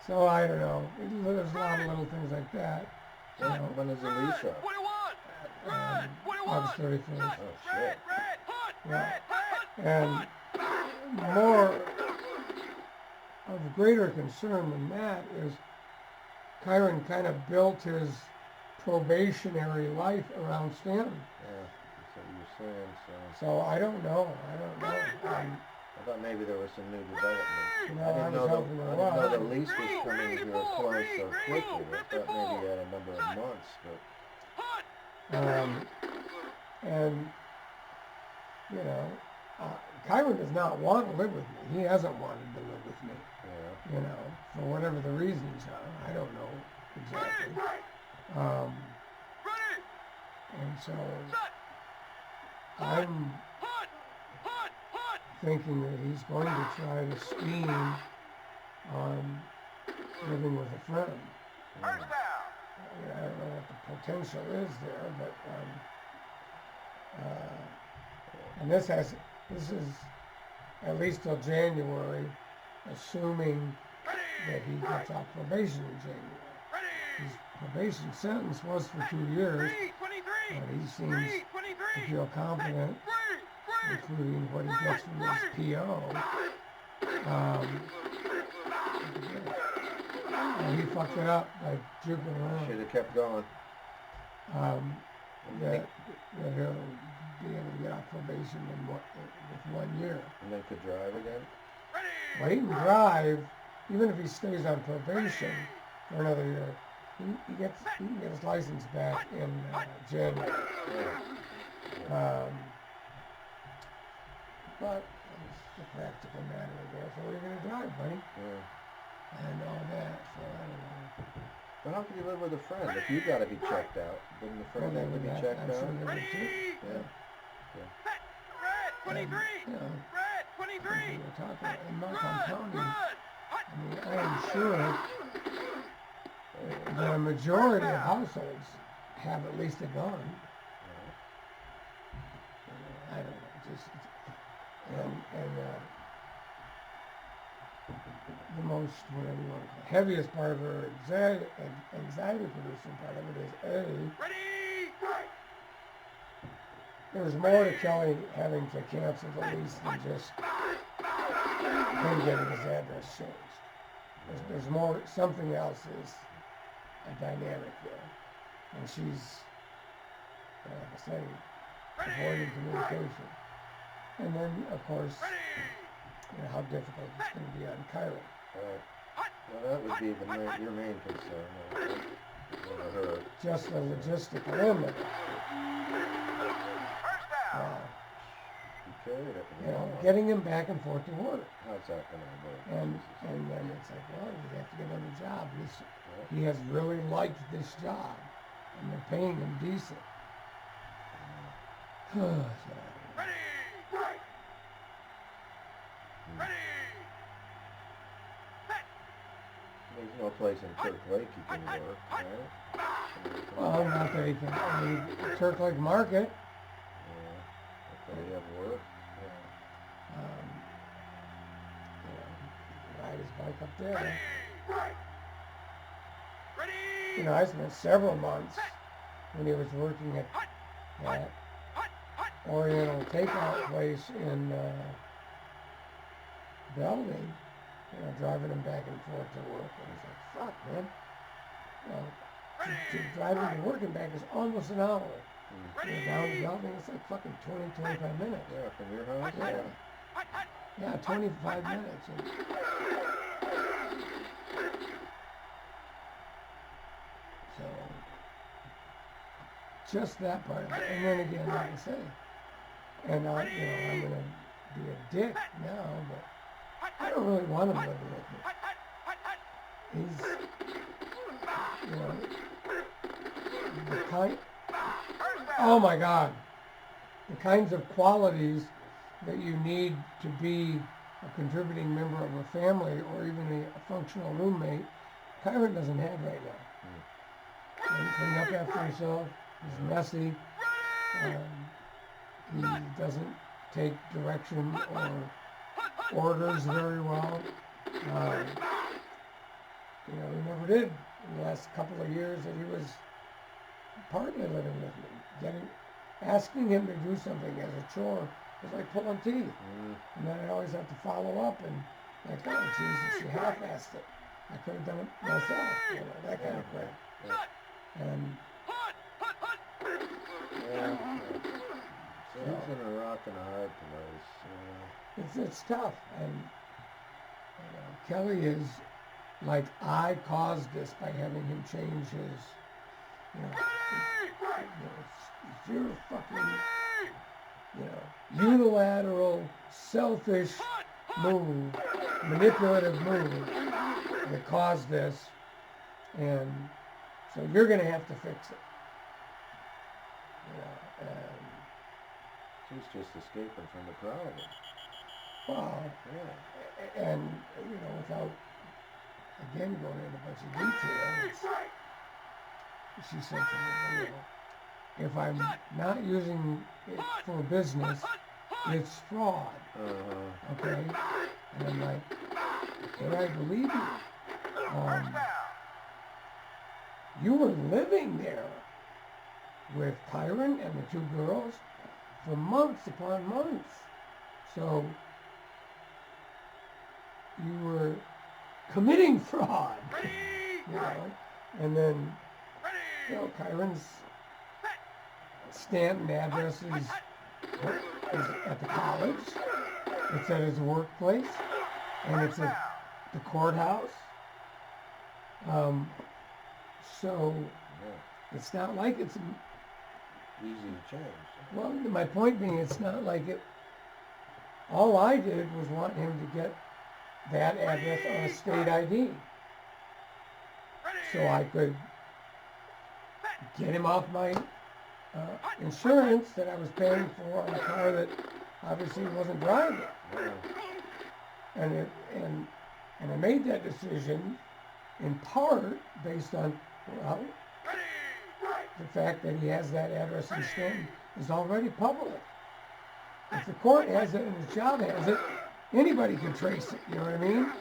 So I don't know. There's a lot of little things like that. When is the lease up? 21! Red! 21! August 31st. Oh, shit. Yeah. And more of greater concern than that is Kyron kind of built his probationary life around Stanton. Yeah, that's what you were saying, so. So I don't know. I thought maybe there was some new development. You know, I didn't know hoping there I didn't know was. the lease was coming here close so quickly. I thought maybe he had a number of months, but. And, you know, Kyron does not want to live with me. He hasn't wanted to live with me. Yeah. You know, for whatever the reasons are. I don't know exactly. And so I'm thinking that he's going to try to scheme on living with a friend. I don't know what the potential is there, but and this is at least till January, assuming that he gets off probation in January. His probation sentence was for 2 years, but he seems to feel confident, including what he gets from his PO. And he fucked it up by juking around. Should have kept going. That he'll be able to get off probation with 1 year. And then could drive again? Well, he can drive, even if he stays on probation for another year. He can get his license back in January. But it's a practical matter, I guess. Where are you going to drive, buddy? Yeah. And all that, so I don't know. Well, how can you live with a friend if you've got to be checked out? Didn't the friend have to be checked I'm out? sure they would too. Yeah. And, you know, we were talking in Mayhem County. I mean, I am sure the majority of households have at least a gun. I don't know, just the most, whatever you want to call it, heaviest part of her anxiety-producing part of it is there's more to Kelly having to cancel the lease than just him getting his address changed. There's more, something else is a dynamic there. And she's, like I say, avoiding communication. And then, of course, you know, how difficult it's going to be on Kyron. Right. Well, that would be your main concern, over her. Just the logistical end of it. You carried it. You know, getting him back and forth to work. How's that going to work? And then it's like, well, you have to get another job. He has really liked this job, and they're paying him decent. There's no place in Turk Lake you can work, right? Well, not that he can. I mean, Turk Lake Market. Yeah. That's where you have work. Ride his bike up there. You know, I spent several months when he was working at that Oriental takeout place in Belding, you know, driving him back and forth to work. And he's like, fuck, man. You know, to drive him to work and back is almost an hour. You know, down to Belding, it's like fucking 20, 25 minutes. Yeah, from your house? Yeah. Yeah, 25 minutes. And so, just that part of it. And then again, like I say, and you know, I'm going to be a dick now, but I don't really want him living with me. He's, you know, the kind, oh my God, the kinds of qualities that you need to be a contributing member of a family or even a functional roommate, Kyron doesn't have right now. He doesn't clean up after himself, he's messy, he doesn't take direction or orders very well. You know, he never did in the last couple of years that he was partly living with me. asking him to do something as a chore was like pulling teeth. And then I'd always have to follow up and like, oh, Jesus, you half-assed it. I could have done it myself, you know, that kind of crap. And So he's in a rock and a hard place. it's tough. And you know, Kelly is like, I caused this by having him change his, you know, it's your fucking, you know, unilateral, selfish move, manipulative move that caused this, and so you're going to have to fix it. You know, He's just escaping from the problem. well, and you know, without again going into a bunch of details, she said to me, you know, if I'm not using it for business, it's fraud. Okay? And I'm like, okay, I believe you. You were living there with Kyron and the two girls for months upon months. So you were committing fraud. You know? And then, you know, Kyron's Stanton address is at the college, it's at his workplace, and it's at the courthouse. So it's not like it's easy to change. Well, my point being, it's not like it. All I did was want him to get that address on a state ID, so I could get him off my insurance that I was paying for on a car that obviously wasn't driving. And I made that decision in part based on, well, the fact that he has that address in Stanton is already public. If the court has it and the job has it, anybody can trace it, you know what I mean?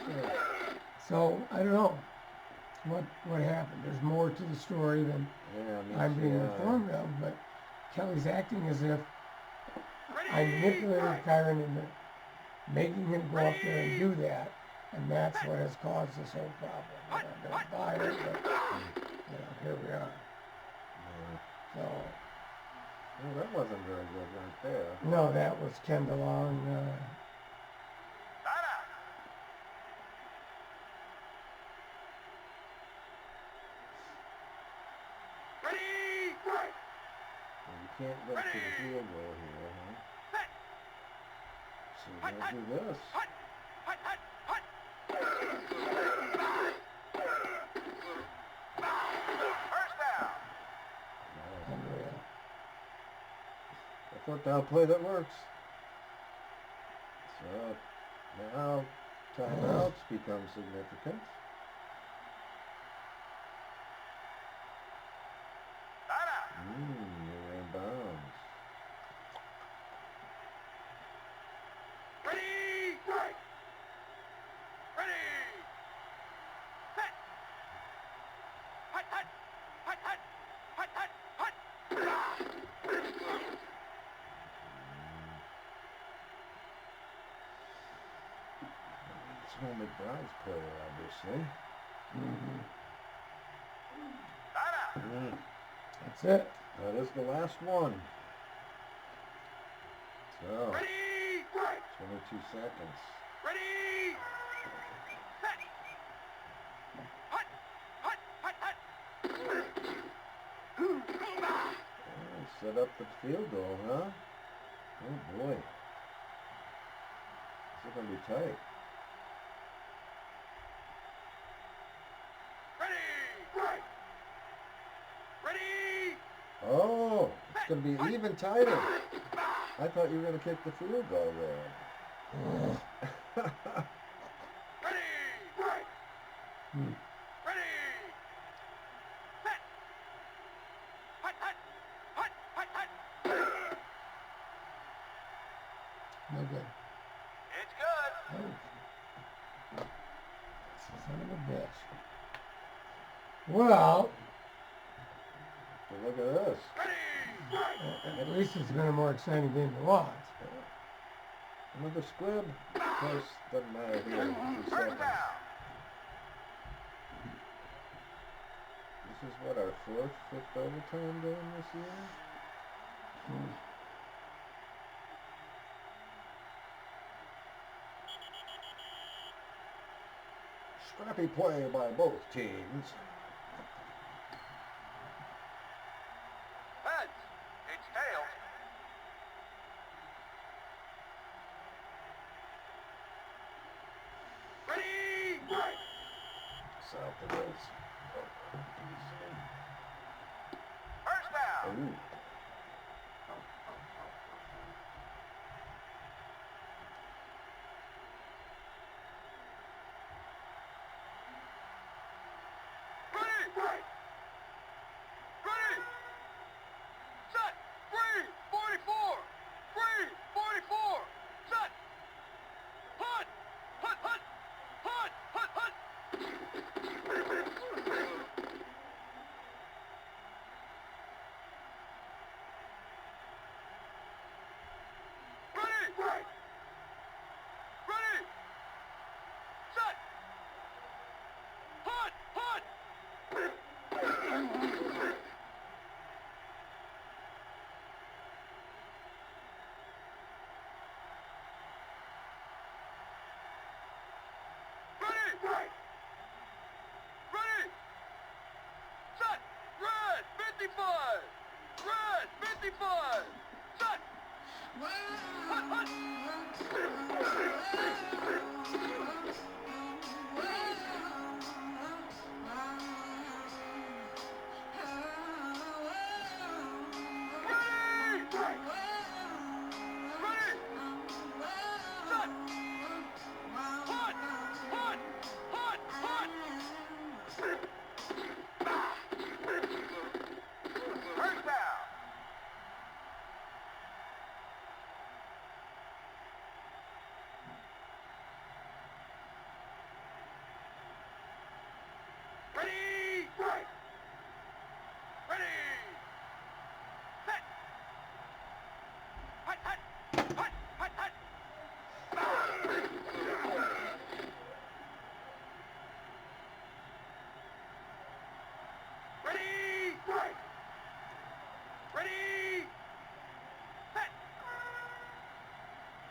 So, I don't know what happened. There's more to the story than I'm being informed of, but Kelly's acting as if I manipulated Kyron into making him go up there and do that, and that's what has caused this whole problem. And I don't buy it, but, you know, here we are. So, well, that wasn't very good right there. No, that was Ken DeLong. You can't go to the field goal here, huh? So we're going to do this. A fourth down play that works. So now timeouts become significant. You're in bounds. It's Home McBride's player, obviously. That's it. That is the last one. So, 22 seconds. Set up the field goal, huh? Oh boy. This is going to be tight. Oh, it's going to be even tighter. I thought you were going to kick the field goal there. No good. It's good. Oh. Son of a bitch. Well, But look at this. At least it's been a more exciting game to watch. Another squib. Of course, doesn't matter here. A few seconds. This is what, our fifth overtime game this year? Scrappy play by both teams. Heads. It's tails. Ready. South of us. First down. Ooh. Ready. Ready. Set. 3:44. 3:44. Set. Hunt. Hunt. Hunt. Hunt. Hunt. Hunt. Ready. Ready. Set. Hunt. Hunt. Ready. Ready. Set. Red 55. Red 55. Set. Hunt. Hunt. Ready. Ready. Set. Hunt. Hunt. Hunt. Hunt. First down. Ready. Ready. Set. Hut, hut. Hut, hut, hut. Ready. Ready. Set.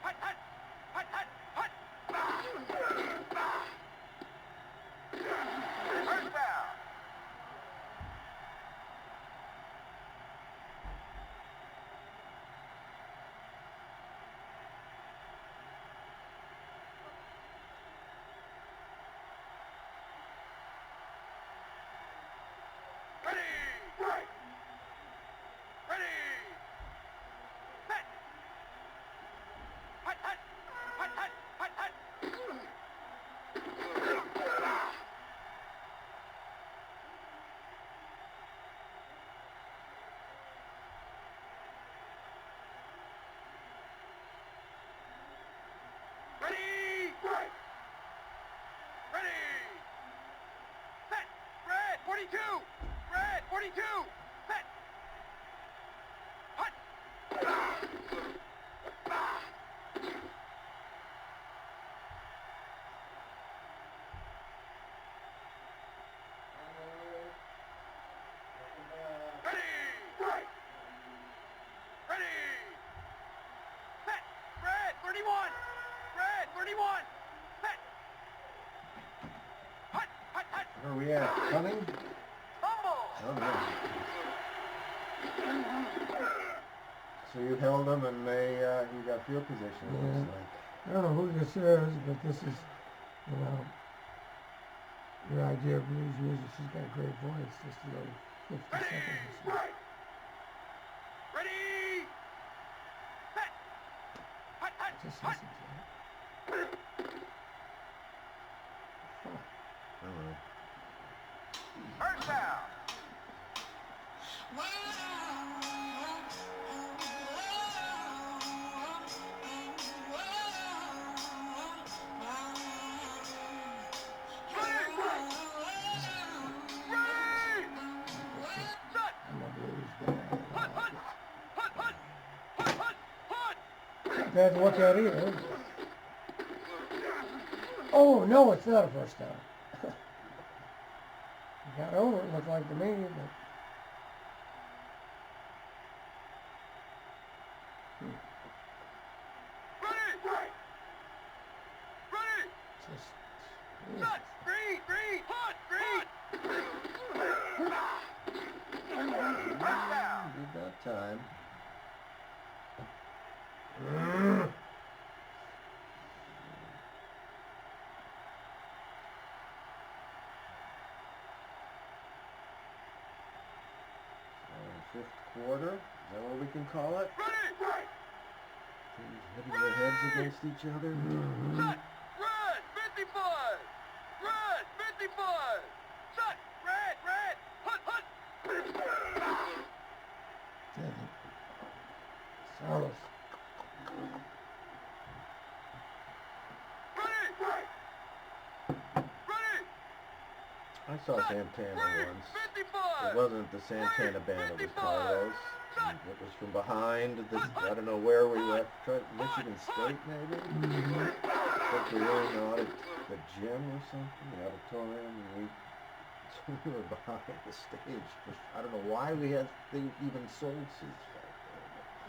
Hut, hut. Hut, hut, hut. First down. Ready. Ready. Set. Hut, hut. Hut, hut, hut, hut. Ready. Ready. Set. Red 42. Red 42. Set. Hut. Ready. Ready. Set. Red 31. Red 31. Set. Hut. Hut. Hut. Where are we at? Punting? Fumble. Oh, no. So you held them and you got field position, it looks like. I don't know who this is, but this is, your idea of blues music. She's got a great voice. Just a little 50 Ready. seconds or so. Ready. Set. Hut. Hut. Just Hut. listen to it. Huh. I don't know. First down. Ready. Ready. Set. I'm a blues guy. Hut. Hut. bad to look at either. Oh, no, it's not a first down. He got over it, looked like to me, but... Just... Set! Green! Green! Hot! Green! Did that time. Fifth quarter, is that what we can call it? Teams hitting their heads against each other. Set! Red! 55! Red! 55! Set! Red! Red! Hut! Hut! Salas. Ready! Ready! I saw Santana once. 55! It wasn't the Santana band, it was Carlos. And it was from behind this, I don't know where we were, Michigan State maybe? I think we were in the gym or something, the auditorium, and we were behind the stage. I don't know why they even sold seats back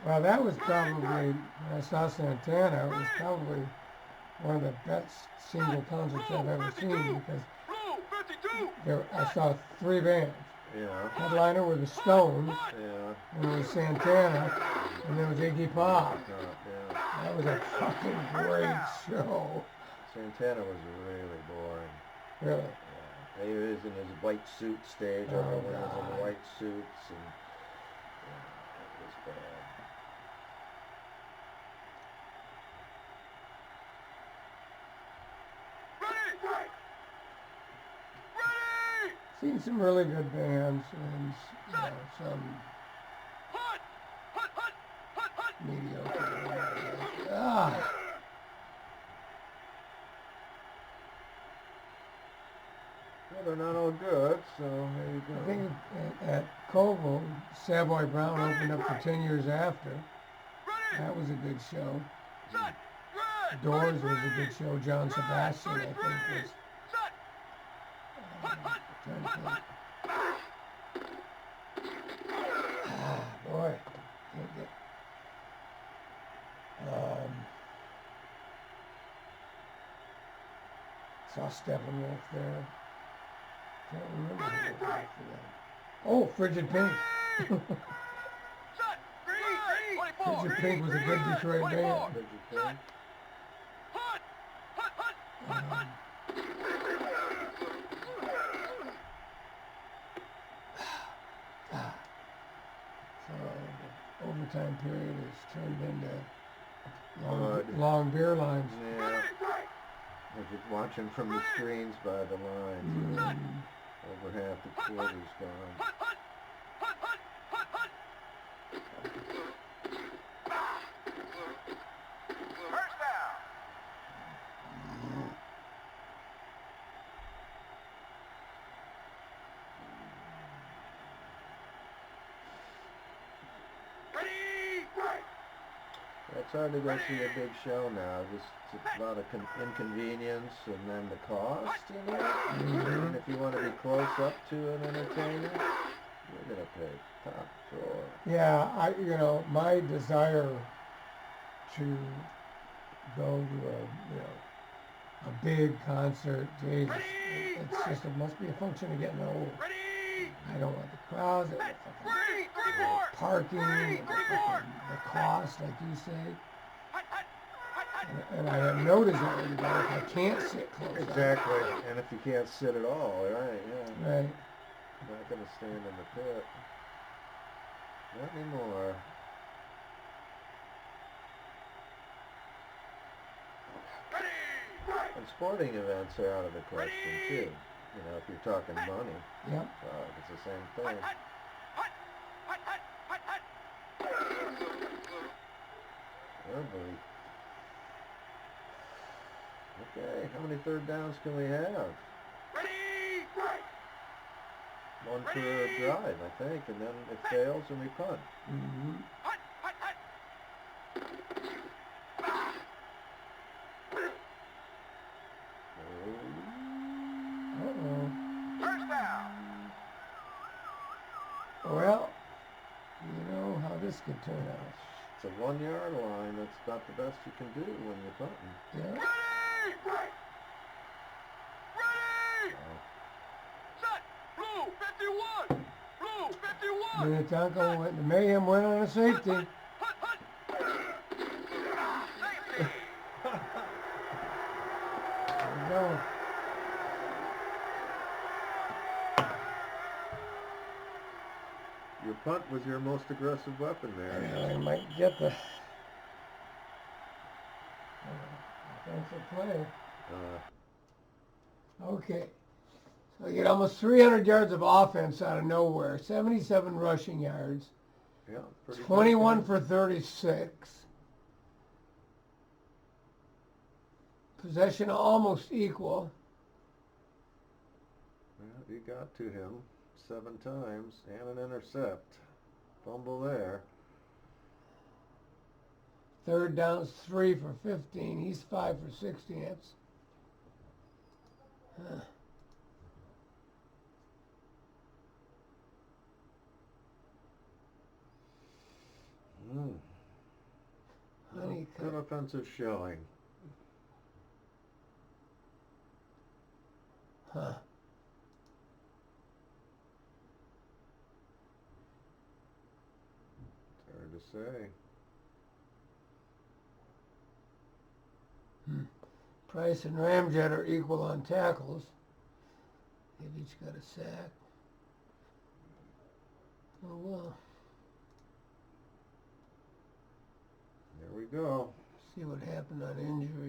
there. Well, that was probably, when I saw Santana, it was probably one of the best single concerts I've ever seen because I saw 3 bands. Yeah. Headliner were the Stones, Yeah. and it was Santana, and there was Iggy Pop. Yeah. That was a fucking great show. Santana was really boring. Really. Yeah. He was in his white suit stage. Oh, Everyone was God. in white suits, and it was bad. Seen some really good bands and some mediocre bands. Well, they're not all good, so there you go. I think at Koval, Savoy Brown opened up for 10 years after. That was a good show. Doors was a good show. John Sebastian, I think, was... boy, can't get. Saw Steppenwolf there. Can't remember who was after that. Oh, Frigid Pink. Frigid Pink was a good Detroit band. Frigid Pink. So the overtime period has turned into long beer lines. Yeah. If you're watching from the screens by the lines, over half the quarter's gone. First down! It's hard to go see a big show now. Just a lot of inconvenience and then the cost, you know. And if you want to be close up to an entertainer, you're gonna pay top drawer. Yeah, my desire to go to a big concert, Jesus, it's just, it must be a function of getting old. I don't want the crowds, I don't want the parking, the cost, like you say. And I have noticed that if I can't sit close. Exactly, and if you can't sit at all, right, yeah. Right. You're not going to stand in the pit. Not anymore. And sporting events are out of the question, too. You know, if you're talking money. Yep. It's the same thing. Oh, boy. Okay, how many third downs can we have? One for a drive, I think, and then it fails and we punt. Mm-hmm. this could turn out. It's a 1 yard line. That's about the best you can do when you're punting. Yeah. Ready! Ready! Set! Blue 51! Blue 51! MniTanka went, the Mayhem went on a safety. Hut, hut! Safety! There we go. Your punt was your most aggressive weapon there. I might get the offensive play. Okay. So you get almost 300 yards of offense out of nowhere. 77 rushing yards. Yeah, pretty 21 good. for 36. Possession almost equal. Yeah, you got to him 7 times and an intercept. Fumble there. Third down's 3 for 15. He's 5 for 16. That's honeycut. Good offensive showing. Huh. It's hard to say. Price and Ramjet are equal on tackles. They've each got a sack. Oh well. There we go. See what happened on injury.